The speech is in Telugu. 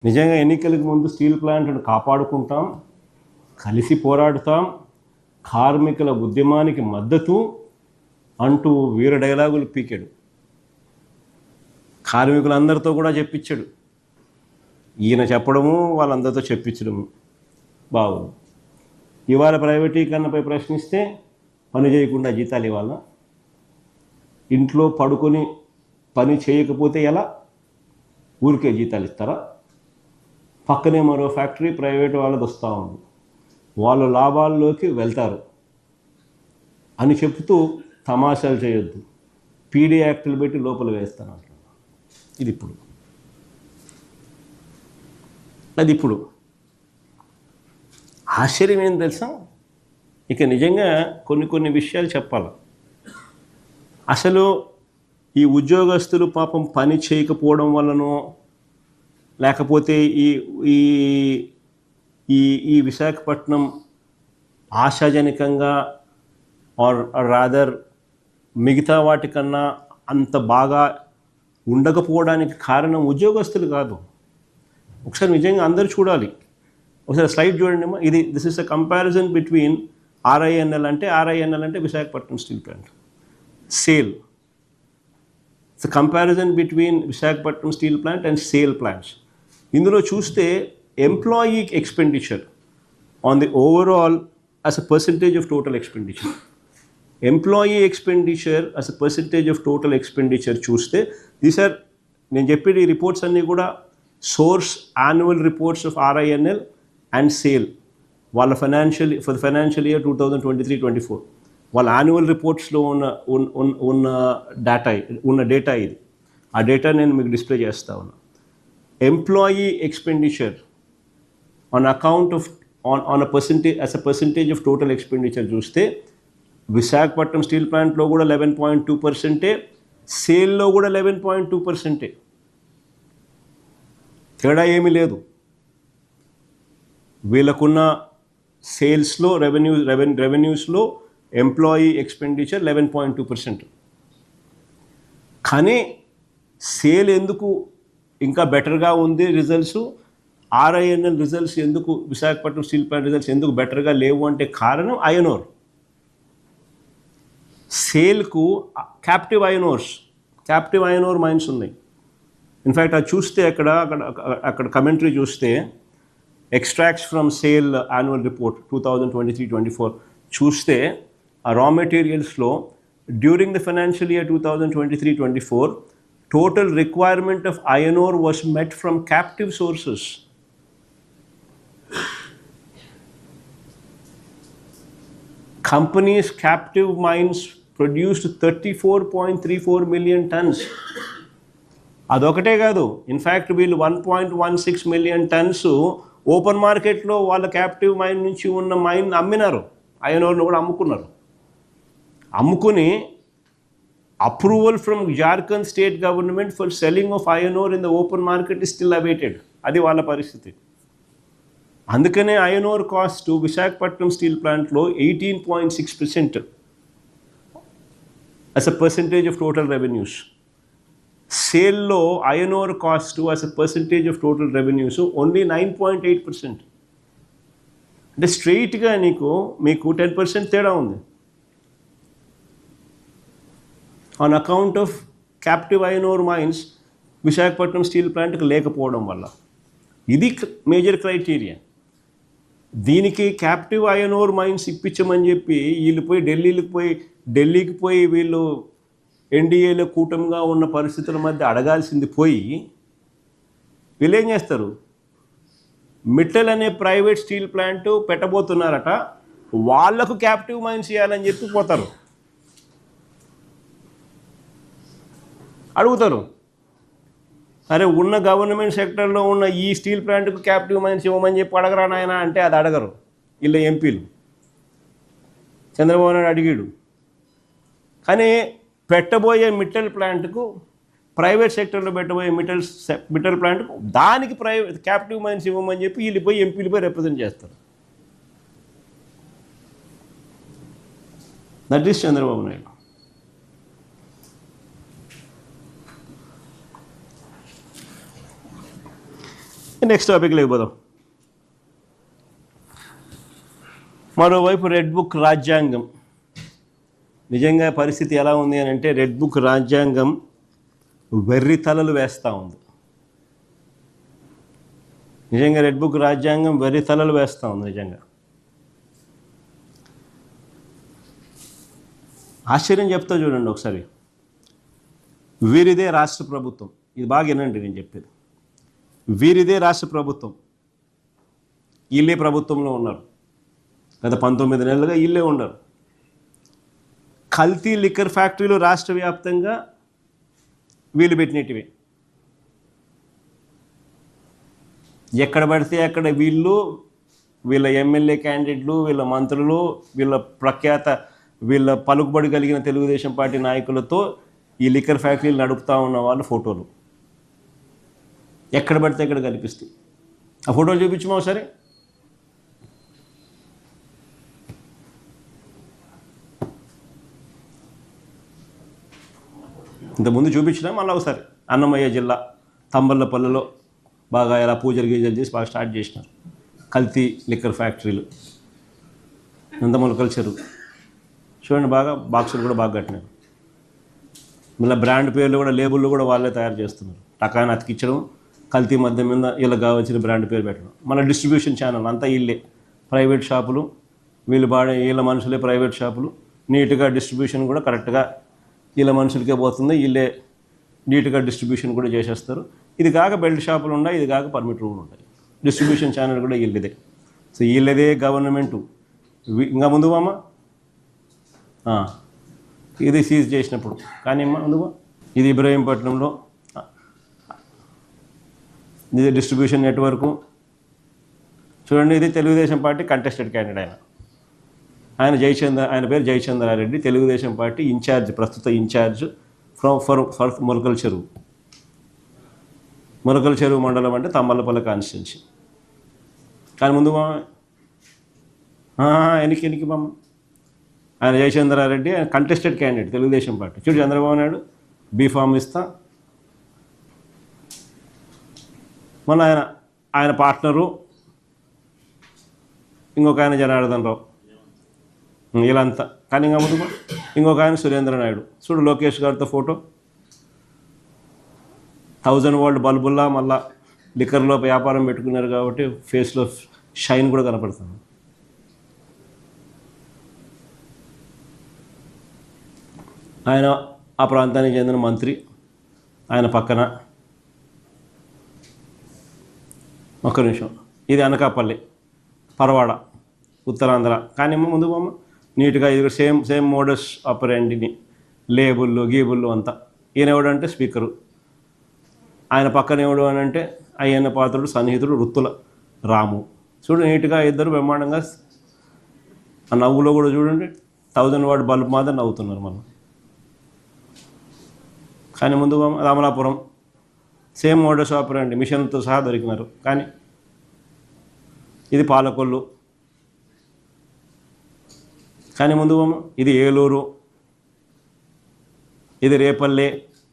నిజంగా ఎన్నికలకు ముందు స్టీల్ ప్లాంట్ను కాపాడుకుంటాం, కలిసి పోరాడుతాం, కార్మికుల ఉద్యమానికి మద్దతు అంటూ వీర డైలాగులు పీకాడు. కార్మికులందరితో కూడా చెప్పించాడు. ఈయన చెప్పడము, వాళ్ళందరితో చెప్పించడము బాగుంది. ఇవాళ ప్రైవేటీకరణపై ప్రశ్నిస్తే పని చేయకుండా జీతాలు ఇవ్వాలా? ఇంట్లో పడుకొని పని చేయకపోతే ఎలా? ఊరికే జీతాలు ఇస్తారా? పక్కనే మరో ఫ్యాక్టరీ ప్రైవేట్ వాళ్ళది వస్తూ ఉంది, వాళ్ళు లాభాల్లోకి వెళ్తారు అని చెప్తూ తమాషాలు చేయొద్దు, పీడీ యాక్టులు పెట్టి లోపల వేస్తాను అంటున్నాను. అది ఇప్పుడు ఆశ్చర్యం ఏం తెలుసా? ఇక నిజంగా కొన్ని విషయాలు చెప్పాలి. అసలు ఈ ఉద్యోగస్తులు పాపం పని చేయకపోవడం వల్లనో, లేకపోతే ఈ ఈ ఈ విశాఖపట్నం ఆశాజనకంగా ఆర్ రాదర్ మిగతా వాటికన్నా అంత బాగా ఉండకపోవడానికి కారణం ఉద్యోగస్తులు కాదు. ఒకసారి నిజంగా అందరూ చూడాలి. ఒకసారి స్లైడ్ చూడండి అమ్మా. This is a comparison between RINL అంటే Visakhapatnam steel plant SAIL. It's a comparison between Visakhapatnam steel plant and SAIL plants. ఇందులో చూస్తే employee expenditure on the overall as a percentage of total expenditure, employee expenditure as a percentage of total expenditure చూస్తే దీస్ ఆర్, నేను చెప్పేది ఈ రిపోర్ట్స్ అన్నీ కూడా source annual reports of RINL and SAIL వాళ్ళ ఫర్ ద ఫైనాన్షియల్ ఇయర్ 2023-24 వాళ్ళ యాన్యువల్ రిపోర్ట్స్లో ఉన్న డేటా ఇది. ఆ డేటా నేను మీకు డిస్ప్లే చేస్తా ఉన్నా. Employee expenditure on account of on as a percentage of total expenditure చూస్తే విశాఖపట్నం స్టీల్ ప్లాంట్లో కూడా 11.2%, సేల్లో కూడా 11.2%. తేడా ఏమీ లేదు. వీళ్ళకున్న సేల్స్లో రెవెన్యూస్లో ఎంప్లాయీ ఎక్స్పెండిచర్ 11.2%. కానీ సేల్ ఎందుకు ఇంకా బెటర్గా ఉంది రిజల్ట్స్, ఆర్ఐఎన్ఎల్ రిజల్ట్స్ ఎందుకు, విశాఖపట్నం స్టీల్ ప్లాంట్ రిజల్ట్స్ ఎందుకు బెటర్గా లేవు అంటే కారణం ఐరన్ ఓర్. సేల్కు క్యాప్టివ్ ఐరన్ ఓర్ మైన్స్ ఉన్నాయి. ఇన్ఫ్యాక్ట్ అది చూస్తే అక్కడ కమెంటరీ చూస్తే extracts from SAIL annual report 2023-24 చూస్తే ఆ రా మెటీరియల్స్లో during the financial year 2023-24 total requirement of iron ore was met from captive sources. Companies' captive mines produced 34.34 million tons. అదొకటే కాదు, ఇన్ఫ్యాక్ట్ వీళ్ళు 1.16 million tons ఓపెన్ మార్కెట్లో వాళ్ళ క్యాప్టివ్ మైన్ నుంచి ఉన్న మైన్ అమ్మినారు. ఐరన్ ఓర్ను కూడా అమ్ముకుని approval from Jharkhand state government for selling of iron ore in the open market is still awaited. అది వాళ్ళ పరిస్థితి. అందుకనే iron ore cost Visakhapatnam steel ప్లాంట్లో 18.6% as a percentage of total revenues. సేల్లో iron ore cost as a percentage of total revenues only 9.8%. అంటే స్ట్రెయిట్గా మీకు 10% తేడా ఉంది on account of captive iron ore mines Visakhapatnam steel ప్లాంట్కి లేకపోవడం వల్ల. ఇది మేజర్ క్రైటీరియా. దీనికి క్యాప్టివ్ ఐరన్ ఓర్ మైన్స్ ఇప్పించమని చెప్పి వీళ్ళు పోయి ఢిల్లీకి పోయి వీళ్ళు ఎన్డీఏలో కూటమిగా ఉన్న పరిస్థితుల మధ్య అడగాల్సింది పోయి వీళ్ళు ఏం చేస్తారు? మిట్టల్ అనే ప్రైవేట్ స్టీల్ ప్లాంట్ పెట్టబోతున్నారట, వాళ్లకు క్యాప్టివ్ మైన్స్ ఇవ్వాలని చెప్పి పోతారు, అడుగుతారు. అరే ఉన్న గవర్నమెంట్ సెక్టర్లో ఉన్న ఈ స్టీల్ ప్లాంట్కు క్యాప్టివ్ మైన్స్ ఇవ్వమని చెప్పి అడగరా నాయన అంటే అది అడగరు వీళ్ళ ఎంపీలు. చంద్రబాబు నాయుడు అడిగాడు, కానీ పెట్టబోయే మిట్టల్ ప్లాంట్కు, ప్రైవేట్ సెక్టర్లో పెట్టబోయే మిట్టల్ ప్లాంట్కు దానికి క్యాప్టివ్ మైన్స్ ఇవ్వమని చెప్పి వీళ్ళు పోయి ఎంపీలు పోయి రిప్రజెంట్ చేస్తారు. That is Chandrababu Naidu. Next topic లేకపోదాం. మరోవైపు రెడ్ బుక్ రాజ్యాంగం, నిజంగా పరిస్థితి ఎలా ఉంది అని అంటే రెడ్ బుక్ రాజ్యాంగం వెర్రి తలలు వేస్తూ ఉంది. నిజంగా రెడ్ బుక్ రాజ్యాంగం వెర్రి తలలు వేస్తూ ఉంది. నిజంగా ఆశ్చర్యం చెప్తా చూడండి ఒకసారి. వీరిదే రాష్ట్ర ప్రభుత్వం, ఇది బాగా వినండి నేను చెప్పేది. వీరిదే రాష్ట్ర ప్రభుత్వం, వీళ్ళే ప్రభుత్వంలో ఉన్నారు. గత 19 నెలలుగా వీళ్ళే ఉన్నారు. కల్తీ లిక్కర్ ఫ్యాక్టరీలు రాష్ట్ర వ్యాప్తంగా వీళ్ళు పెట్టినట్టువే. ఎక్కడ పడితే అక్కడ వీళ్ళ ఎమ్మెల్యే క్యాండిడేట్లు, వీళ్ళ మంత్రులు, వీళ్ళ పలుకుబడి కలిగిన తెలుగుదేశం పార్టీ నాయకులతో ఈ లిక్కర్ ఫ్యాక్టరీలు నడుపుతూ ఉన్న వాళ్ళ ఫోటోలు ఎక్కడ పడితే ఎక్కడ కనిపిస్తాయి. ఆ ఫోటోలు చూపించమా ఒకసారి. ఇంతకుముందు చూపించినా మళ్ళీ ఒకసారి. అన్నమయ్య జిల్లా తంబళ్ళపల్లిలో బాగా ఎలా పూజలు గీజలు చేసి బాగా స్టార్ట్ చేసినారు కల్తీ లిక్కర్ ఫ్యాక్టరీలు. నందమూలకల చెరువు చూడండి, బాగా బాక్సులు కూడా బాగా కట్టినారు. మళ్ళీ బ్రాండ్ పేర్లు కూడా, లేబుళ్ళు కూడా వాళ్ళే తయారు చేస్తున్నారు. టకాని అతికించడం, కల్తీ మద్యం మీద వీళ్ళకి కావాల్సిన బ్రాండ్ పేరు పెట్టడం. మళ్ళీ డిస్ట్రిబ్యూషన్ ఛానల్ అంతా వీళ్ళే, ప్రైవేట్ షాపులు, వీళ్ళ మనుషులే ప్రైవేట్ షాపులు. నీట్గా డిస్ట్రిబ్యూషన్ కూడా కరెక్ట్గా వీళ్ళ మనుషులకే పోతుంది, వీళ్ళే నీట్గా డిస్ట్రిబ్యూషన్ కూడా చేసేస్తారు. ఇది కాక బెల్ట్ షాపులు ఉన్నాయి, ఇది కాక పర్మిట్ రూములు ఉంటాయి. డిస్ట్రిబ్యూషన్ ఛానల్ కూడా వీళ్ళదే. So వీళ్ళదే government. ఇంకా ముందు అమ్మ ఇది సీజ్ చేసినప్పుడు కానీ ముందుగా ఇది ఇబ్రహీంపట్నంలో ఇది డిస్ట్రిబ్యూషన్ నెట్వర్కు చూడండి. ఇది తెలుగుదేశం పార్టీ కంటెస్టెడ్ క్యాండిడేట్ ఆయన పేరు జయచంద్రారెడ్డి, తెలుగుదేశం పార్టీ ఇన్ఛార్జ్, ప్రస్తుత ఇన్ఛార్జ్ ఫర్ మొలకల చెరువు మండలం అంటే తమ్మలపల్లి కాన్స్టిట్యున్సీ. కానీ ముందు ఎనికి మామ ఆయన జయచంద్రారెడ్డి, ఆయన కంటెస్టెడ్ క్యాండిడేట్ తెలుగుదేశం పార్టీ. చూడు చంద్రబాబు నాయుడు బీఫామ్ ఇస్తా, మళ్ళీ ఆయన పార్ట్నరు ఇంకొక ఆయన జనార్దన్ రావు, వీళ్ళంతా. కానీ ఇంకా ముందు ఇంకొక ఆయన సురేంద్ర నాయుడు. చూడు లోకేష్ గారితో ఫోటో, 1000 వాల్ట్ బల్బుల్లా మళ్ళా లిక్కర్లో వ్యాపారం పెట్టుకున్నారు కాబట్టి ఫేస్లో షైన్ కూడా కనపడుతుంది. ఆయన ఆ ప్రాంతానికి చెందిన మంత్రి, ఆయన పక్కన ఒక్క నిమిషం, ఇది అనకాపల్లి పరవాడ ఉత్తరాంధ్ర. కానీ ముందు బొమ్మ నీట్గా ఇది సేమ్ మోడస్ ఆపరెండిని, లేబుళ్ళు గీబుళ్ళు అంతా. ఈయన ఎవడంటే స్పీకరు, ఆయన పక్కన ఎవడు అని అంటే అయ్యన్న పాత్రుడు సన్నిహితుడు రుత్తుల రాము. చూడు నీట్గా ఇద్దరు బ్రహ్మాండంగా. ఆ నవ్వులో కూడా చూడండి 1000 వాట్ బల్బ్ మాత్రం నవ్వుతున్నారు మనం. కానీ ముందు రామలాపురం సేమ్ మోడస్ ఆపరెండి, మిషన్తో సహా దొరికినారు. కానీ ఇది పాలకొల్లు. కానీ ముందు ఇది ఏలూరు, ఇది రేపల్లె,